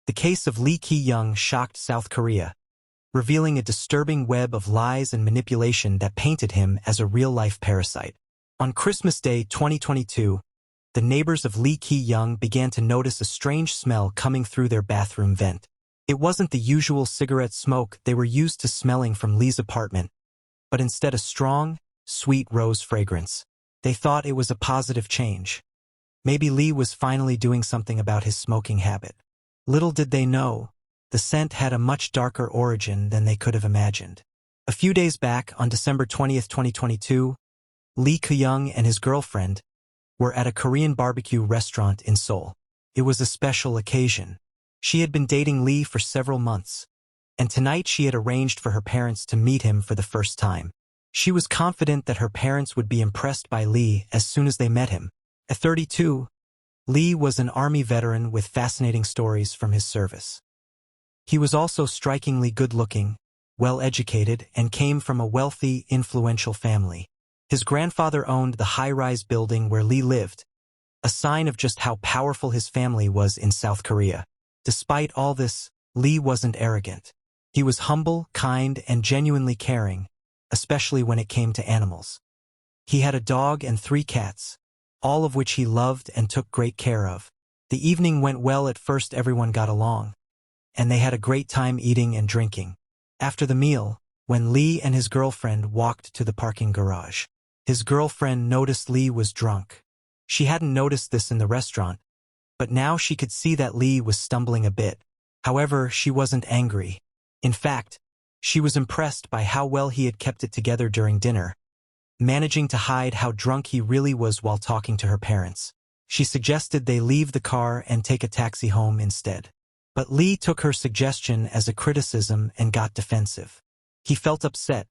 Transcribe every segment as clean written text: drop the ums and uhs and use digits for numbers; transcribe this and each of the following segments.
The case of Lee Ki-young shocked South Korea, revealing a disturbing web of lies and manipulation that painted him as a real-life parasite. On Christmas Day 2022, the neighbors of Lee Ki-young began to notice a strange smell coming through their bathroom vent. It wasn't the usual cigarette smoke they were used to smelling from Lee's apartment, but instead a strong, sweet rose fragrance. They thought it was a positive change. Maybe Lee was finally doing something about his smoking habit. Little did they know, the scent had a much darker origin than they could have imagined. A few days back, on December 20th, 2022, Lee Ki-young and his girlfriend were at a Korean barbecue restaurant in Seoul. It was a special occasion. She had been dating Lee for several months, and tonight she had arranged for her parents to meet him for the first time. She was confident that her parents would be impressed by Lee as soon as they met him. At 32, Lee was an army veteran with fascinating stories from his service. He was also strikingly good-looking, well-educated, and came from a wealthy, influential family. His grandfather owned the high-rise building where Lee lived, a sign of just how powerful his family was in South Korea. Despite all this, Lee wasn't arrogant. He was humble, kind, and genuinely caring, especially when it came to animals. He had a dog and 3 cats, all of which he loved and took great care of. The evening went well. At first everyone got along, and they had a great time eating and drinking. After the meal, when Lee and his girlfriend walked to the parking garage, his girlfriend noticed Lee was drunk. She hadn't noticed this in the restaurant, but now she could see that Lee was stumbling a bit. However, she wasn't angry. In fact, she was impressed by how well he had kept it together during dinner, managing to hide how drunk he really was while talking to her parents. She suggested they leave the car and take a taxi home instead. But Lee took her suggestion as a criticism and got defensive. He felt upset,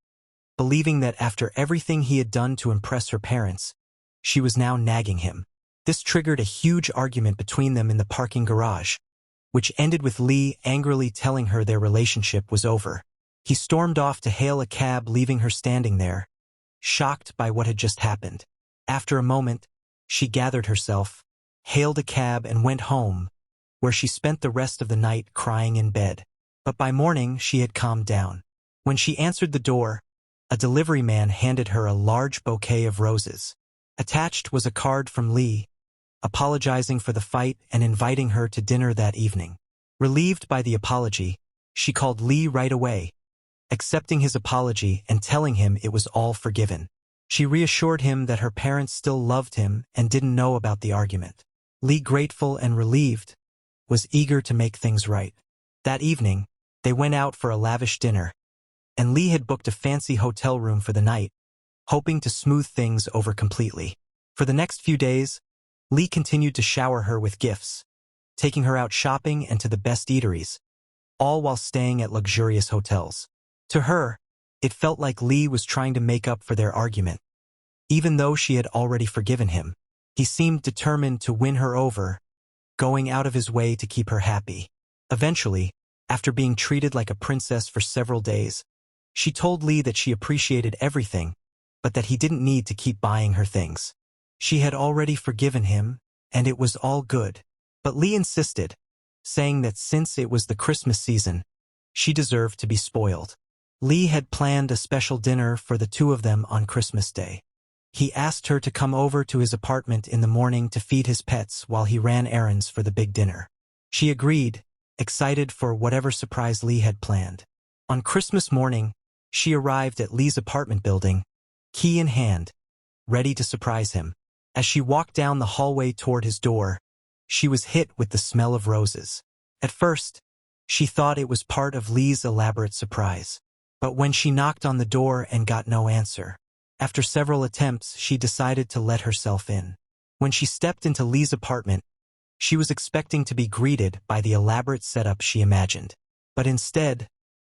believing that after everything he had done to impress her parents, she was now nagging him. This triggered a huge argument between them in the parking garage, which ended with Lee angrily telling her their relationship was over. He stormed off to hail a cab, leaving her standing there, shocked by what had just happened. After a moment, she gathered herself, hailed a cab, and went home, where she spent the rest of the night crying in bed. But by morning, she had calmed down. When she answered the door, a delivery man handed her a large bouquet of roses. Attached was a card from Lee, apologizing for the fight and inviting her to dinner that evening. Relieved by the apology, she called Lee right away, accepting his apology and telling him it was all forgiven. She reassured him that her parents still loved him and didn't know about the argument. Lee, grateful and relieved, was eager to make things right. That evening, they went out for a lavish dinner, and Lee had booked a fancy hotel room for the night, hoping to smooth things over completely. For the next few days, Lee continued to shower her with gifts, taking her out shopping and to the best eateries, all while staying at luxurious hotels. To her, it felt like Lee was trying to make up for their argument. Even though she had already forgiven him, he seemed determined to win her over, going out of his way to keep her happy. Eventually, after being treated like a princess for several days, she told Lee that she appreciated everything, but that he didn't need to keep buying her things. She had already forgiven him, and it was all good. But Lee insisted, saying that since it was the Christmas season, she deserved to be spoiled. Lee had planned a special dinner for the two of them on Christmas Day. He asked her to come over to his apartment in the morning to feed his pets while he ran errands for the big dinner. She agreed, excited for whatever surprise Lee had planned. On Christmas morning, she arrived at Lee's apartment building, key in hand, ready to surprise him. As she walked down the hallway toward his door, she was hit with the smell of roses. At first, she thought it was part of Lee's elaborate surprise. But when she knocked on the door and got no answer, after several attempts, she decided to let herself in. When she stepped into Lee's apartment, she was expecting to be greeted by the elaborate setup she imagined. But instead,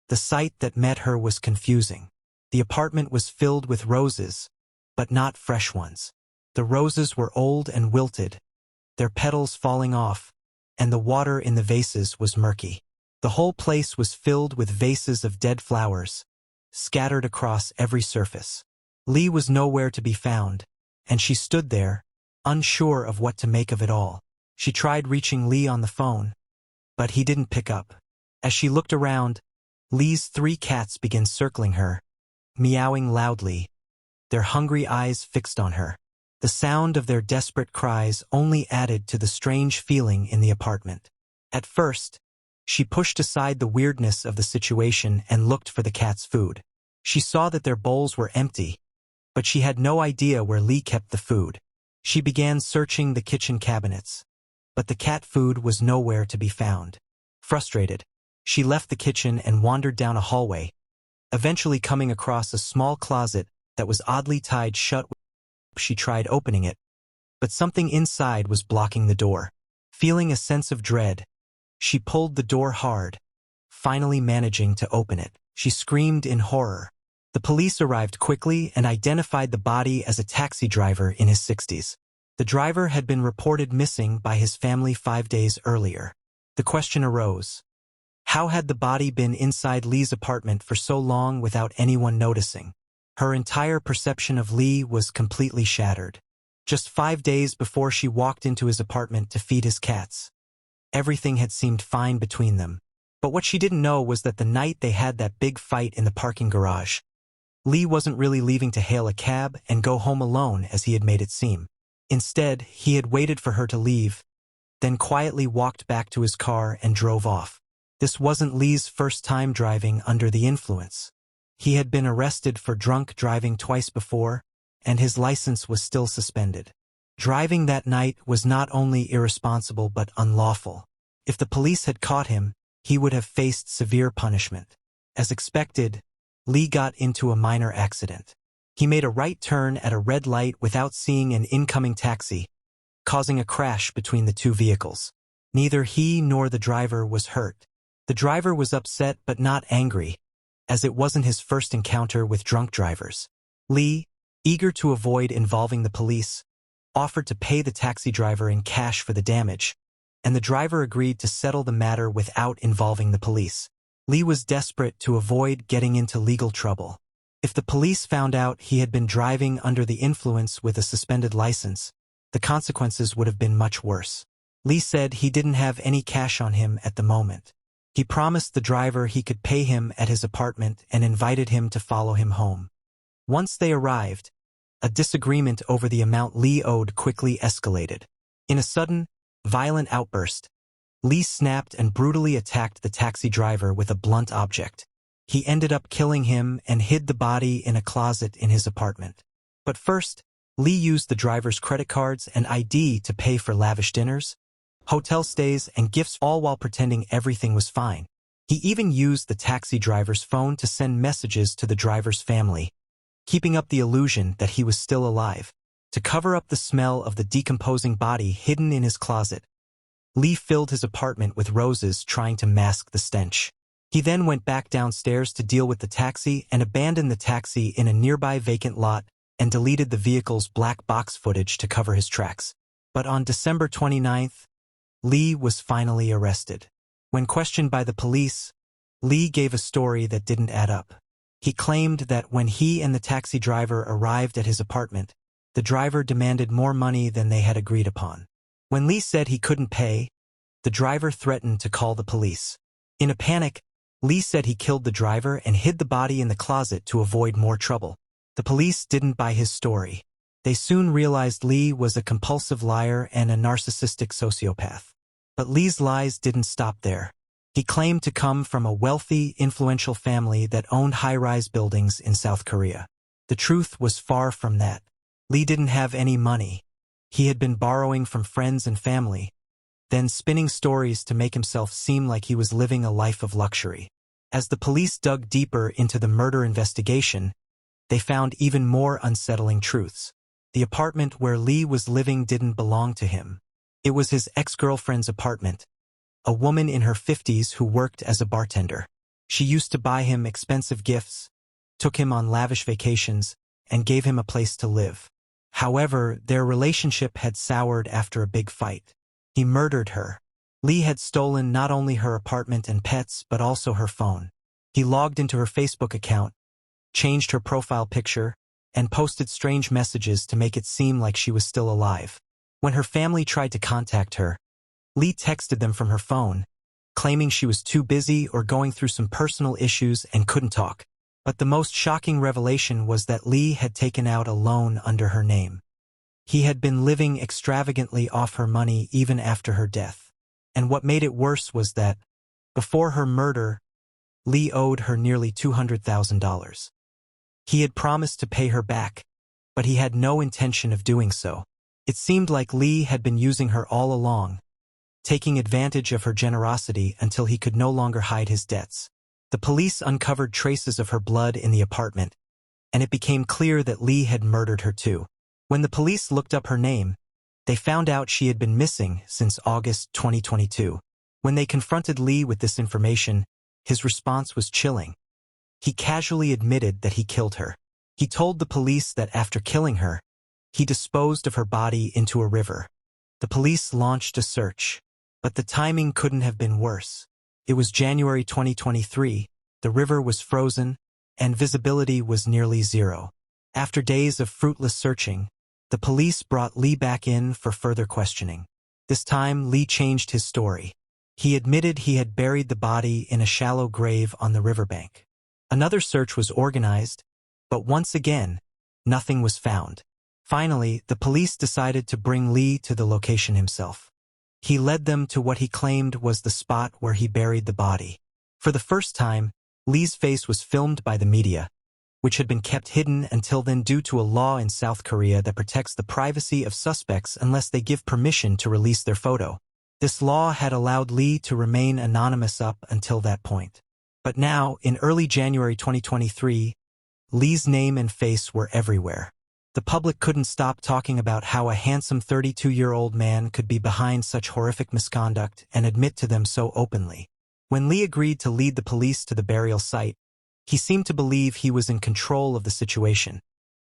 the sight that met her was confusing. The apartment was filled with roses, but not fresh ones. The roses were old and wilted, their petals falling off, and the water in the vases was murky. The whole place was filled with vases of dead flowers, scattered across every surface. Lee was nowhere to be found, and she stood there, unsure of what to make of it all. She tried reaching Lee on the phone, but he didn't pick up. As she looked around, Lee's 3 cats began circling her, meowing loudly, their hungry eyes fixed on her. The sound of their desperate cries only added to the strange feeling in the apartment. At first, she pushed aside the weirdness of the situation and looked for the cats' food. She saw that their bowls were empty, but she had no idea where Lee kept the food. She began searching the kitchen cabinets, but the cat food was nowhere to be found. Frustrated, she left the kitchen and wandered down a hallway, eventually coming across a small closet that was oddly tied shut. She tried opening it, but something inside was blocking the door. Feeling a sense of dread, she pulled the door hard, finally managing to open it. She screamed in horror. The police arrived quickly and identified the body as a taxi driver in his 60s. The driver had been reported missing by his family 5 days earlier. The question arose: how had the body been inside Lee's apartment for so long without anyone noticing? Her entire perception of Lee was completely shattered. Just 5 days before she walked into his apartment to feed his cats, everything had seemed fine between them. But what she didn't know was that the night they had that big fight in the parking garage, Lee wasn't really leaving to hail a cab and go home alone as he had made it seem. Instead, he had waited for her to leave, then quietly walked back to his car and drove off. This wasn't Lee's first time driving under the influence. He had been arrested for drunk driving twice before, and his license was still suspended. Driving that night was not only irresponsible but unlawful. If the police had caught him, he would have faced severe punishment. As expected, Lee got into a minor accident. He made a right turn at a red light without seeing an incoming taxi, causing a crash between the 2 vehicles. Neither he nor the driver was hurt. The driver was upset but not angry, as it wasn't his first encounter with drunk drivers. Lee, eager to avoid involving the police, offered to pay the taxi driver in cash for the damage, and the driver agreed to settle the matter without involving the police. Lee was desperate to avoid getting into legal trouble. If the police found out he had been driving under the influence with a suspended license, the consequences would have been much worse. Lee said he didn't have any cash on him at the moment. He promised the driver he could pay him at his apartment and invited him to follow him home. Once they arrived, a disagreement over the amount Lee owed quickly escalated. In a sudden, violent outburst, Lee snapped and brutally attacked the taxi driver with a blunt object. He ended up killing him and hid the body in a closet in his apartment. But first, Lee used the driver's credit cards and ID to pay for lavish dinners, hotel stays, and gifts, all while pretending everything was fine. He even used the taxi driver's phone to send messages to the driver's family, keeping up the illusion that he was still alive. To cover up the smell of the decomposing body hidden in his closet, Lee filled his apartment with roses, trying to mask the stench. He then went back downstairs to deal with the taxi and abandoned the taxi in a nearby vacant lot and deleted the vehicle's black box footage to cover his tracks. But on December 29th, Lee was finally arrested. When questioned by the police, Lee gave a story that didn't add up. He claimed that when he and the taxi driver arrived at his apartment, the driver demanded more money than they had agreed upon. When Lee said he couldn't pay, the driver threatened to call the police. In a panic, Lee said he killed the driver and hid the body in the closet to avoid more trouble. The police didn't buy his story. They soon realized Lee was a compulsive liar and a narcissistic sociopath. But Lee's lies didn't stop there. He claimed to come from a wealthy, influential family that owned high-rise buildings in South Korea. The truth was far from that. Lee didn't have any money. He had been borrowing from friends and family, then spinning stories to make himself seem like he was living a life of luxury. As the police dug deeper into the murder investigation, they found even more unsettling truths. The apartment where Lee was living didn't belong to him. It was his ex-girlfriend's apartment, a woman in her 50s who worked as a bartender. She used to buy him expensive gifts, took him on lavish vacations, and gave him a place to live. However, their relationship had soured after a big fight. He murdered her. Lee had stolen not only her apartment and pets but also her phone. He logged into her Facebook account, changed her profile picture, and posted strange messages to make it seem like she was still alive. When her family tried to contact her, Lee texted them from her phone, claiming she was too busy or going through some personal issues and couldn't talk. But the most shocking revelation was that Lee had taken out a loan under her name. He had been living extravagantly off her money even after her death. And what made it worse was that, before her murder, Lee owed her nearly $200,000. He had promised to pay her back, but he had no intention of doing so. It seemed like Lee had been using her all along, taking advantage of her generosity until he could no longer hide his debts. The police uncovered traces of her blood in the apartment, and it became clear that Lee had murdered her too. When the police looked up her name, they found out she had been missing since August 2022. When they confronted Lee with this information, his response was chilling. He casually admitted that he killed her. He told the police that after killing her, he disposed of her body into a river. The police launched a search, but the timing couldn't have been worse. It was January 2023, the river was frozen, and visibility was nearly zero. After days of fruitless searching, the police brought Lee back in for further questioning. This time, Lee changed his story. He admitted he had buried the body in a shallow grave on the riverbank. Another search was organized, but once again, nothing was found. Finally, the police decided to bring Lee to the location himself. He led them to what he claimed was the spot where he buried the body. For the first time, Lee's face was filmed by the media, which had been kept hidden until then due to a law in South Korea that protects the privacy of suspects unless they give permission to release their photo. This law had allowed Lee to remain anonymous up until that point. But now, in early January 2023, Lee's name and face were everywhere. The public couldn't stop talking about how a handsome 32-year-old man could be behind such horrific misconduct and admit to them so openly. When Lee agreed to lead the police to the burial site, he seemed to believe he was in control of the situation,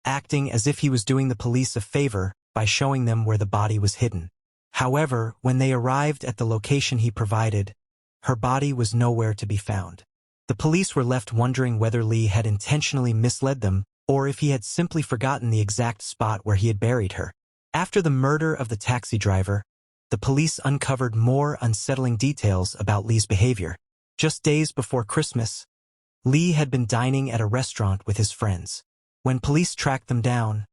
acting as if he was doing the police a favor by showing them where the body was hidden. However, when they arrived at the location he provided, her body was nowhere to be found. The police were left wondering whether Lee had intentionally misled them or if he had simply forgotten the exact spot where he had buried her. After the murder of the taxi driver, the police uncovered more unsettling details about Lee's behavior. Just days before Christmas, Lee had been dining at a restaurant with his friends. When police tracked them down,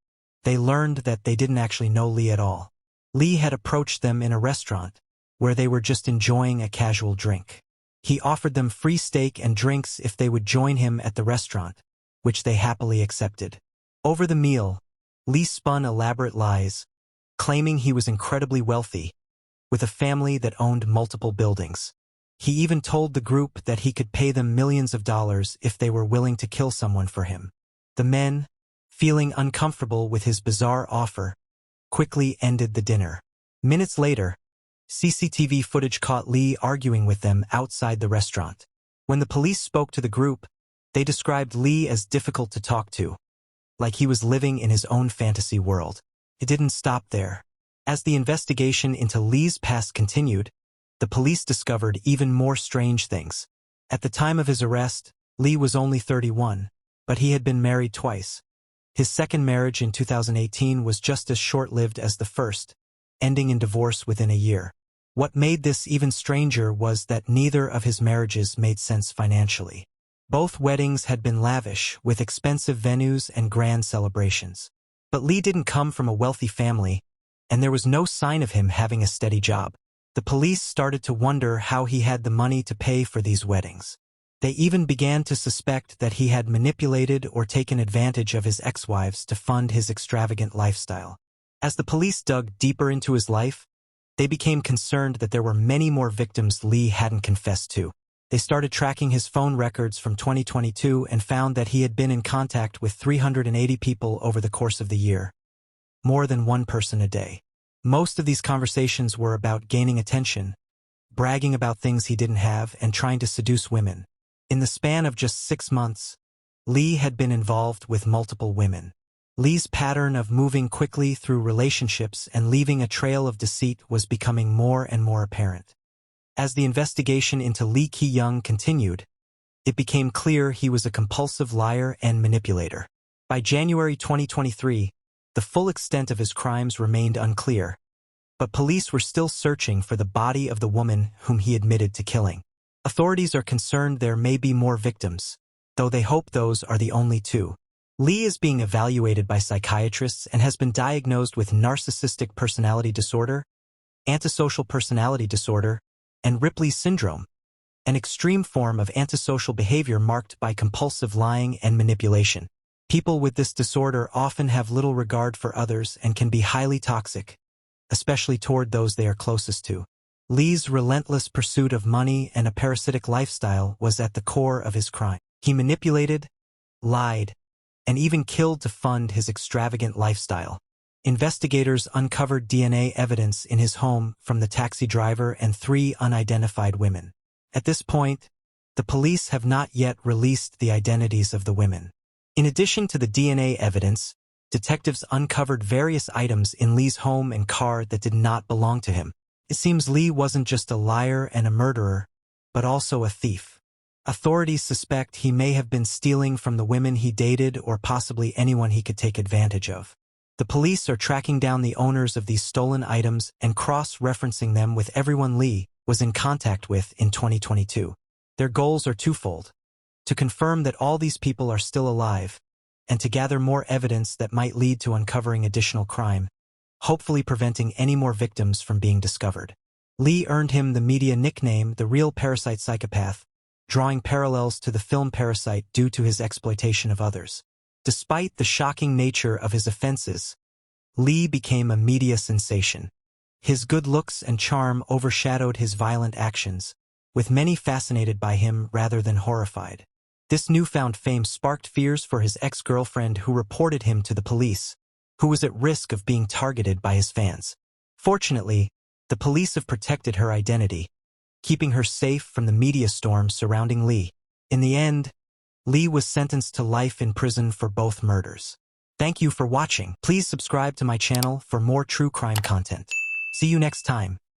they learned that they didn't actually know Lee at all. Lee had approached them in a restaurant, where they were just enjoying a casual drink. He offered them free steak and drinks if they would join him at the restaurant, which they happily accepted. Over the meal, Lee spun elaborate lies, claiming he was incredibly wealthy, with a family that owned multiple buildings. He even told the group that he could pay them millions of dollars if they were willing to kill someone for him. The men, feeling uncomfortable with his bizarre offer, quickly ended the dinner. Minutes later, CCTV footage caught Lee arguing with them outside the restaurant. When the police spoke to the group, they described Lee as difficult to talk to, like he was living in his own fantasy world. It didn't stop there. As the investigation into Lee's past continued, the police discovered even more strange things. At the time of his arrest, Lee was only 31, but he had been married twice. His second marriage in 2018 was just as short-lived as the first, ending in divorce within a year. What made this even stranger was that neither of his marriages made sense financially. Both weddings had been lavish, with expensive venues and grand celebrations. But Lee didn't come from a wealthy family, and there was no sign of him having a steady job. The police started to wonder how he had the money to pay for these weddings. They even began to suspect that he had manipulated or taken advantage of his ex-wives to fund his extravagant lifestyle. As the police dug deeper into his life, they became concerned that there were many more victims Lee hadn't confessed to. They started tracking his phone records from 2022 and found that he had been in contact with 380 people over the course of the year, more than one person a day. Most of these conversations were about gaining attention, bragging about things he didn't have, and trying to seduce women. In the span of just 6 months, Lee had been involved with multiple women. Lee's pattern of moving quickly through relationships and leaving a trail of deceit was becoming more and more apparent. As the investigation into Lee Ki-young continued, it became clear he was a compulsive liar and manipulator. By January 2023, the full extent of his crimes remained unclear, but police were still searching for the body of the woman whom he admitted to killing. Authorities are concerned there may be more victims, though they hope those are the only two. Lee is being evaluated by psychiatrists and has been diagnosed with narcissistic personality disorder, antisocial personality disorder, and Ripley's syndrome, an extreme form of antisocial behavior marked by compulsive lying and manipulation. People with this disorder often have little regard for others and can be highly toxic, especially toward those they are closest to. Lee's relentless pursuit of money and a parasitic lifestyle was at the core of his crime. He manipulated, lied, and even killed to fund his extravagant lifestyle. Investigators uncovered DNA evidence in his home from the taxi driver and 3 unidentified women. At this point, the police have not yet released the identities of the women. In addition to the DNA evidence, detectives uncovered various items in Lee's home and car that did not belong to him. It seems Lee wasn't just a liar and a murderer, but also a thief. Authorities suspect he may have been stealing from the women he dated or possibly anyone he could take advantage of. The police are tracking down the owners of these stolen items and cross-referencing them with everyone Lee was in contact with in 2022. Their goals are twofold: to confirm that all these people are still alive, and to gather more evidence that might lead to uncovering additional crime, hopefully preventing any more victims from being discovered. Lee earned him the media nickname the real Parasite psychopath, drawing parallels to the film Parasite due to his exploitation of others. Despite the shocking nature of his offenses, Lee became a media sensation. His good looks and charm overshadowed his violent actions, with many fascinated by him rather than horrified. This newfound fame sparked fears for his ex-girlfriend, who reported him to the police, who was at risk of being targeted by his fans. Fortunately, the police have protected her identity, keeping her safe from the media storm surrounding Lee. In the end, Lee was sentenced to life in prison for both murders. Thank you for watching. Please subscribe to my channel for more true crime content. See you next time.